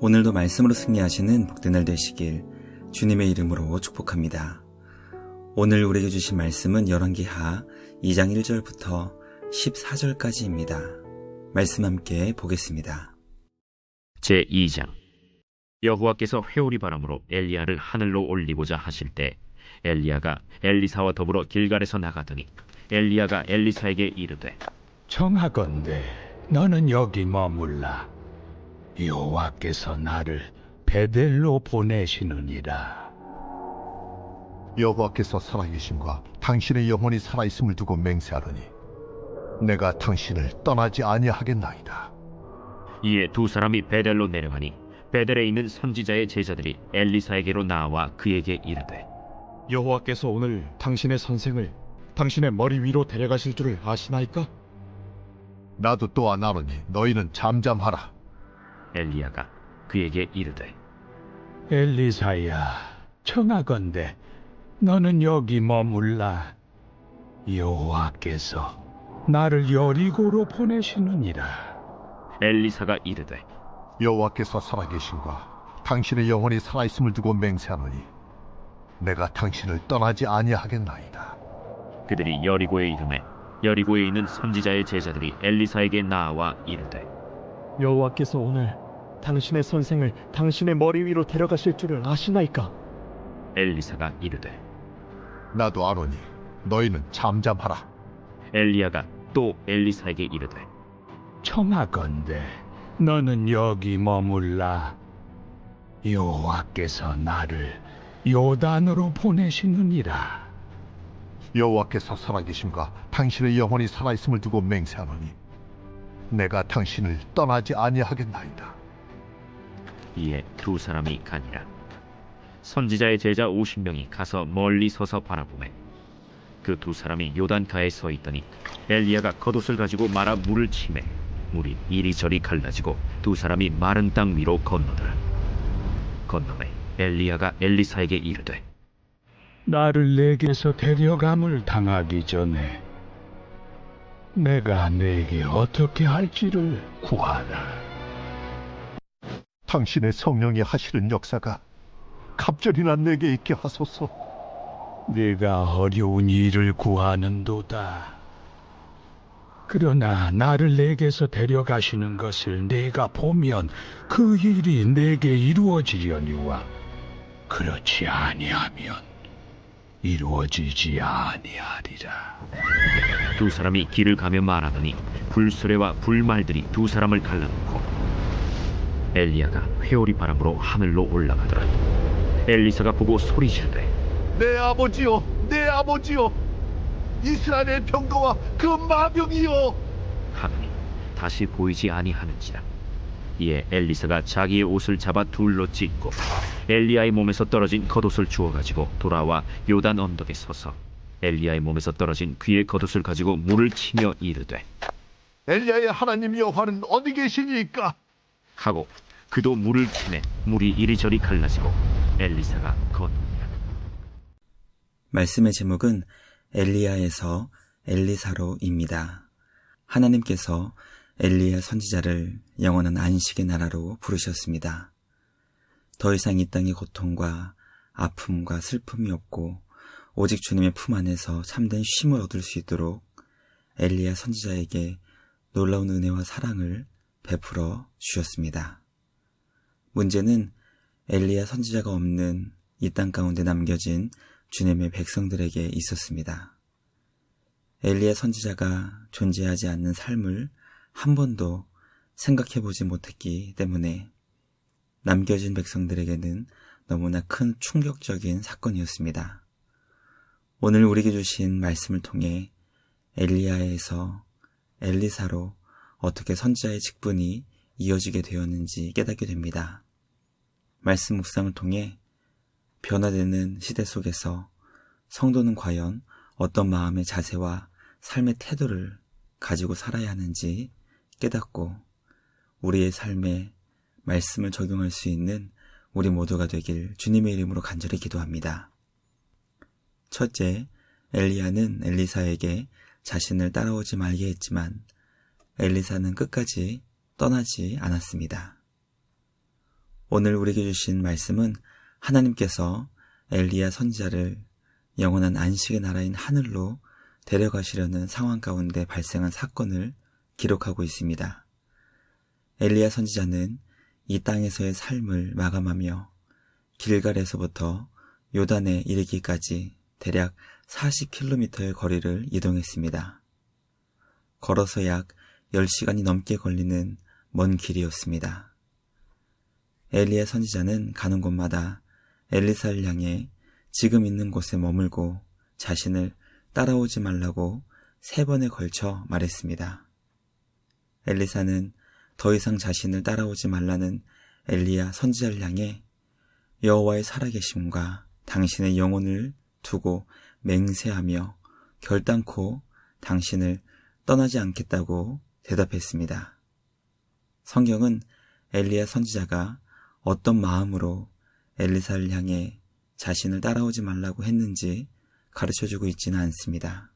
오늘도 말씀으로 승리하시는 복된 날 되시길 주님의 이름으로 축복합니다. 오늘 우리에게 주신 말씀은 열왕기하 2장 1절부터 14절까지입니다. 말씀 함께 보겠습니다. 제2장. 여호와께서 회오리 바람으로 엘리야를 하늘로 올리고자 하실 때 엘리야가 엘리사와 더불어 길갈에서 나가더니 엘리야가 엘리사에게 이르되, 청하건대 너는 여기 머물라. 여호와께서 나를 베델로 보내시느니라. 여호와께서 살아계심과 당신의 영혼이 살아있음을 두고 맹세하노니 내가 당신을 떠나지 아니하겠나이다. 이에 두 사람이 베델로 내려가니 베델에 있는 선지자의 제자들이 엘리사에게로 나와 그에게 이르되, 여호와께서 오늘 당신의 선생을 당신의 머리 위로 데려가실 줄을 아시나이까? 나도 또한 아노니 너희는 잠잠하라. 엘리야가 그에게 이르되, 엘리사야, 청하건대 너는 여기 머물라. 여호와께서 나를 여리고로 보내시느니라. 엘리사가 이르되, 여호와께서 살아계심과 당신의 영혼이 살아있음을 두고 맹세하노니 내가 당신을 떠나지 아니하겠나이다. 그들이 여리고에 이르매 여리고에 있는 선지자의 제자들이 엘리사에게 나와 이르되, 여호와께서 오늘 당신의 선생을 당신의 머리 위로 데려가실 줄을 아시나이까? 엘리사가 이르되, 나도 아노니 너희는 잠잠하라. 엘리야가 또 엘리사에게 이르되, 청하건대 너는 여기 머물라. 여호와께서 나를 요단으로 보내시느니라. 여호와께서 살아계심과 당신의 영혼이 살아있음을 두고 맹세하노니 내가 당신을 떠나지 아니하겠나이다. 이에 두 사람이 가니라. 선지자의 제자 50명이 가서 멀리 서서 바라보매 그 두 사람이 요단가에 서 있더니 엘리야가 겉옷을 가지고 말아 물을 치매 물이 이리저리 갈라지고 두 사람이 마른 땅 위로 건너더라. 건너매 엘리야가 엘리사에게 이르되, 나를 내게서 데려감을 당하기 전에 내가 내게 어떻게 할지를 구하라. 당신의 성령이 하시는 역사가 갑절이나 내게 있게 하소서. 네가 어려운 일을 구하는도다. 그러나 나를 내게서 데려가시는 것을 내가 보면 그 일이 내게 이루어지려니와 그렇지 아니하면 이루어지지 아니하리라. 두 사람이 길을 가며 말하더니 불수레와 불말들이 두 사람을 갈라놓고 엘리야가 회오리 바람으로 하늘로 올라가더라. 엘리사가 보고 소리지르되, 내 아버지여, 내 아버지여, 이스라엘의 병거와 그 마병이여. 하더니 다시 보이지 아니하는지라. 이에 엘리사가 자기의 옷을 잡아 둘로 찢고 엘리야의 몸에서 떨어진 겉옷을 주워 가지고 돌아와 요단 언덕에 서서 엘리야의 몸에서 떨어진 그의 겉옷을 가지고 물을 치며 이르되, 엘리야의 하나님 여호와는 어디 계시니까? 하고 그도 물을 치매 물이 이리저리 갈라지고 엘리사가 건너니라. 말씀의 제목은 엘리야에서 엘리사로입니다. 하나님께서 엘리야 선지자를 영원한 안식의 나라로 부르셨습니다. 더 이상 이 땅의 고통과 아픔과 슬픔이 없고 오직 주님의 품 안에서 참된 쉼을 얻을 수 있도록 엘리야 선지자에게 놀라운 은혜와 사랑을 베풀어 주셨습니다. 문제는 엘리야 선지자가 없는 이 땅 가운데 남겨진 주님의 백성들에게 있었습니다. 엘리야 선지자가 존재하지 않는 삶을 한 번도 생각해보지 못했기 때문에 남겨진 백성들에게는 너무나 큰 충격적인 사건이었습니다. 오늘 우리에게 주신 말씀을 통해 엘리야에서 엘리사로 어떻게 선지자의 직분이 이어지게 되었는지 깨닫게 됩니다. 말씀 묵상을 통해 변화되는 시대 속에서 성도는 과연 어떤 마음의 자세와 삶의 태도를 가지고 살아야 하는지 깨닫고 우리의 삶에 말씀을 적용할 수 있는 우리 모두가 되길 주님의 이름으로 간절히 기도합니다. 첫째, 엘리야는 엘리사에게 자신을 따라오지 말게 했지만 엘리사는 끝까지 떠나지 않았습니다. 오늘 우리에게 주신 말씀은 하나님께서 엘리야 선지자를 영원한 안식의 나라인 하늘로 데려가시려는 상황 가운데 발생한 사건을 기록하고 있습니다. 엘리야 선지자는 이 땅에서의 삶을 마감하며 길갈에서부터 요단에 이르기까지 대략 40km의 거리를 이동했습니다. 걸어서 약 10시간이 넘게 걸리는 먼 길이었습니다. 엘리야 선지자는 가는 곳마다 엘리사를 향해 지금 있는 곳에 머물고 자신을 따라오지 말라고 3번에 걸쳐 말했습니다. 엘리사는 더 이상 자신을 따라오지 말라는 엘리야 선지자를 향해 여호와의 살아계심과 당신의 영혼을 두고 맹세하며 결단코 당신을 떠나지 않겠다고 대답했습니다. 성경은 엘리야 선지자가 어떤 마음으로 엘리사를 향해 자신을 따라오지 말라고 했는지 가르쳐주고 있지는 않습니다.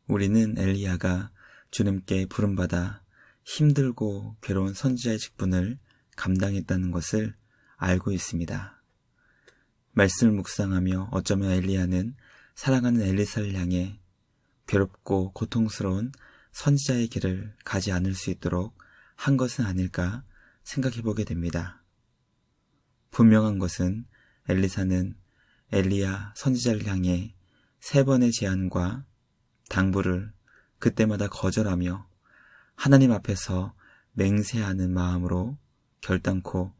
우리는 엘리야가 주님께 부름받아 힘들고 괴로운 선지자의 직분을 감당했다는 것을 알고 있습니다. 말씀을 묵상하며 어쩌면 엘리야는 사랑하는 엘리사를 향해 괴롭고 고통스러운 선지자의 길을 가지 않을 수 있도록 한 것은 아닐까 생각해보게 됩니다. 분명한 것은 엘리사는 엘리야 선지자를 향해 3번의 제안과 당부를 그때마다 거절하며 하나님 앞에서 맹세하는 마음으로 결단코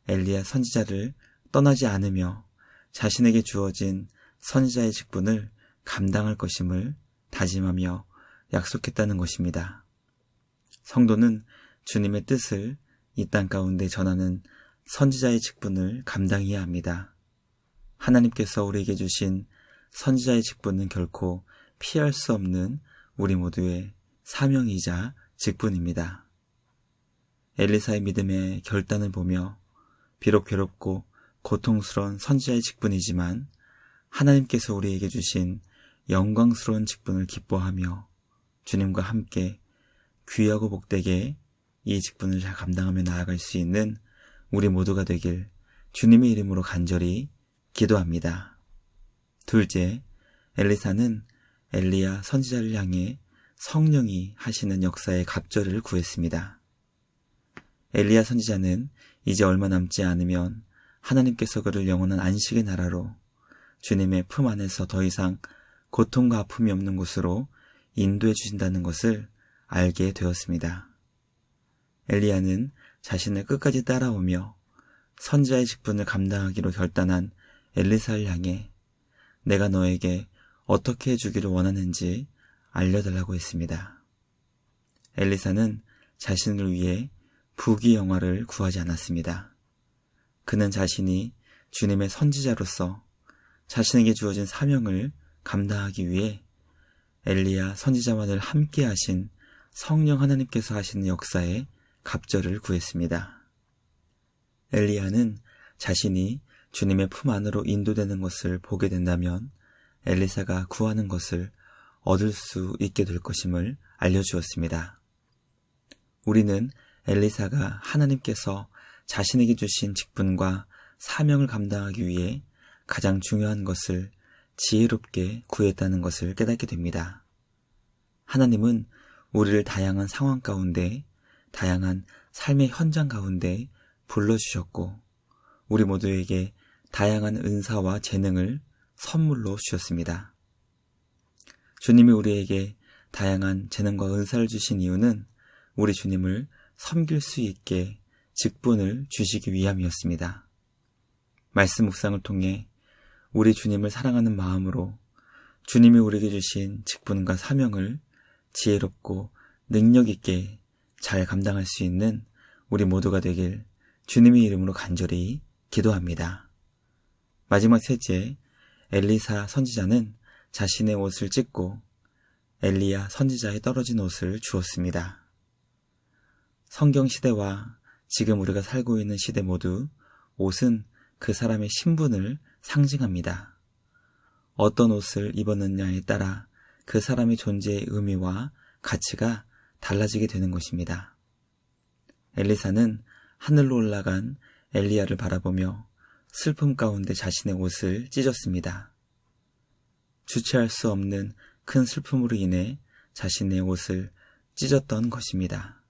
엘리야 선지자를 떠나지 않으며 자신에게 주어진 선지자의 직분을 감당할 것임을 다짐하며 약속했다는 것입니다. 성도는 주님의 뜻을 이 땅 가운데 전하는 선지자의 직분을 감당해야 합니다. 하나님께서 우리에게 주신 선지자의 직분은 결코 피할 수 없는 우리 모두의 사명이자 직분입니다. 엘리사의 믿음의 결단을 보며 비록 괴롭고 고통스러운 선지자의 직분이지만 하나님께서 우리에게 주신 영광스러운 직분을 기뻐하며 주님과 함께 귀하고 복되게 이 직분을 잘 감당하며 나아갈 수 있는 우리 모두가 되길 주님의 이름으로 간절히 기도합니다. 둘째, 엘리사는 엘리야 선지자를 향해 성령이 하시는 역사의 갑절을 구했습니다. 엘리야 선지자는 이제 얼마 남지 않으면 하나님께서 그를 영원한 안식의 나라로 주님의 품 안에서 더 이상 고통과 아픔이 없는 곳으로 인도해 주신다는 것을 알게 되었습니다. 엘리야는 자신을 끝까지 따라오며 선지자의 직분을 감당하기로 결단한 엘리사를 향해 내가 너에게 어떻게 해주기를 원하는지 알려달라고 했습니다. 엘리사는 자신을 위해 부귀영화를 구하지 않았습니다. 그는 자신이 주님의 선지자로서 자신에게 주어진 사명을 감당하기 위해 엘리야 선지자와 늘 함께 하신 성령 하나님께서 하시는 역사에 갑절을 구했습니다. 엘리야는 자신이 주님의 품 안으로 인도되는 것을 보게 된다면 엘리사가 구하는 것을 얻을 수 있게 될 것임을 알려주었습니다. 우리는 엘리사가 하나님께서 자신에게 주신 직분과 사명을 감당하기 위해 가장 중요한 것을 지혜롭게 구했다는 것을 깨닫게 됩니다. 하나님은 우리를 다양한 상황 가운데, 다양한 삶의 현장 가운데 불러주셨고 우리 모두에게 다양한 은사와 재능을 선물로 주셨습니다. 주님이 우리에게 다양한 재능과 은사를 주신 이유는 우리 주님을 섬길 수 있게 직분을 주시기 위함이었습니다. 말씀 묵상을 통해 우리 주님을 사랑하는 마음으로 주님이 우리에게 주신 직분과 사명을 지혜롭고 능력 있게 잘 감당할 수 있는 우리 모두가 되길 주님의 이름으로 간절히 기도합니다. 마지막 셋째, 엘리사 선지자는 자신의 옷을 찢고 엘리야 선지자의 떨어진 옷을 주었습니다. 성경 시대와 지금 우리가 살고 있는 시대 모두 옷은 그 사람의 신분을 상징합니다. 어떤 옷을 입었느냐에 따라 그 사람의 존재의 의미와 가치가 달라지게 되는 것입니다. 엘리사는 하늘로 올라간 엘리야를 바라보며 슬픔 가운데 자신의 옷을 찢었습니다. 주체할 수 없는 큰 슬픔으로 인해 자신의 옷을 찢었던 것입니다.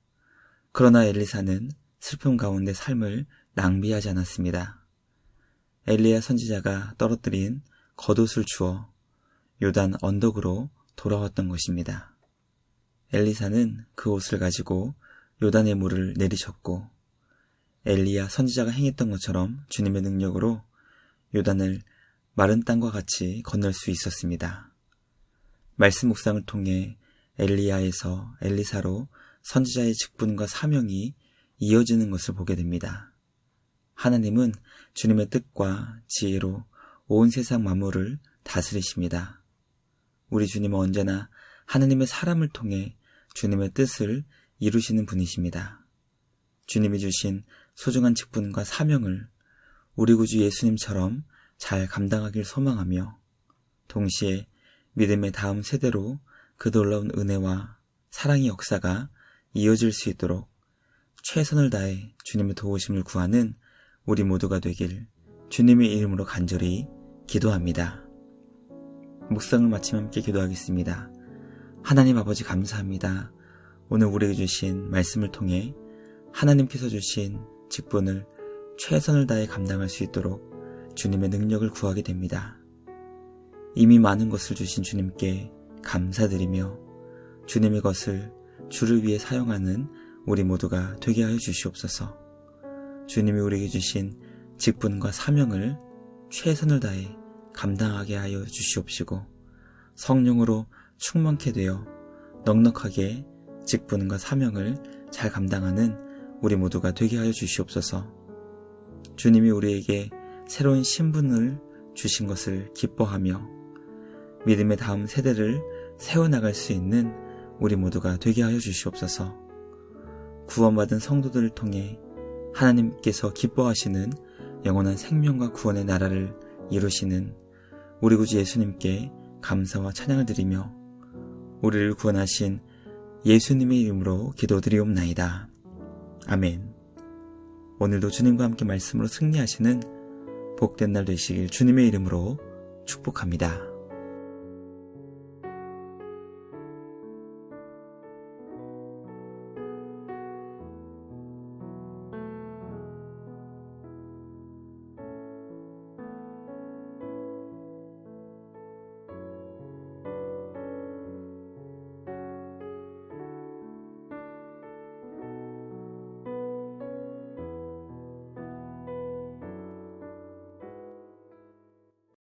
그러나 엘리사는 슬픔 가운데 삶을 낭비하지 않았습니다. 엘리야 선지자가 떨어뜨린 겉옷을 주워 요단 언덕으로 돌아왔던 것입니다. 엘리사는 그 옷을 가지고 요단의 물을 내리쳤고 엘리야 선지자가 행했던 것처럼 주님의 능력으로 요단을 마른 땅과 같이 건널 수 있었습니다. 말씀 묵상을 통해 엘리야에서 엘리사로 선지자의 직분과 사명이 이어지는 것을 보게 됩니다. 하나님은 주님의 뜻과 지혜로 온 세상 만물을 다스리십니다. 우리 주님은 언제나 하나님의 사람을 통해 주님의 뜻을 이루시는 분이십니다. 주님이 주신 소중한 직분과 사명을 우리 구주 예수님처럼 잘 감당하길 소망하며 동시에 믿음의 다음 세대로 그 놀라운 은혜와 사랑의 역사가 이어질 수 있도록 최선을 다해 주님의 도우심을 구하는 우리 모두가 되길 주님의 이름으로 간절히 기도합니다. 묵상을 마치며 함께 기도하겠습니다. 하나님 아버지 감사합니다. 오늘 우리에게 주신 말씀을 통해 하나님께서 주신 직분을 최선을 다해 감당할 수 있도록 주님의 능력을 구하게 됩니다. 이미 많은 것을 주신 주님께 감사드리며 주님의 것을 주를 위해 사용하는 우리 모두가 되게 하여 주시옵소서. 주님이 우리에게 주신 직분과 사명을 최선을 다해 감당하게 하여 주시옵시고 성령으로 충만케 되어 넉넉하게 직분과 사명을 잘 감당하는 우리 모두가 되게 하여 주시옵소서. 주님이 우리에게 새로운 신분을 주신 것을 기뻐하며 믿음의 다음 세대를 세워나갈 수 있는 우리 모두가 되게 하여 주시옵소서. 구원받은 성도들을 통해 하나님께서 기뻐하시는 영원한 생명과 구원의 나라를 이루시는 우리 구주 예수님께 감사와 찬양을 드리며 우리를 구원하신 예수님의 이름으로 기도드리옵나이다. 아멘. 오늘도 주님과 함께 말씀으로 승리하시는 복된 날 되시길 주님의 이름으로 축복합니다.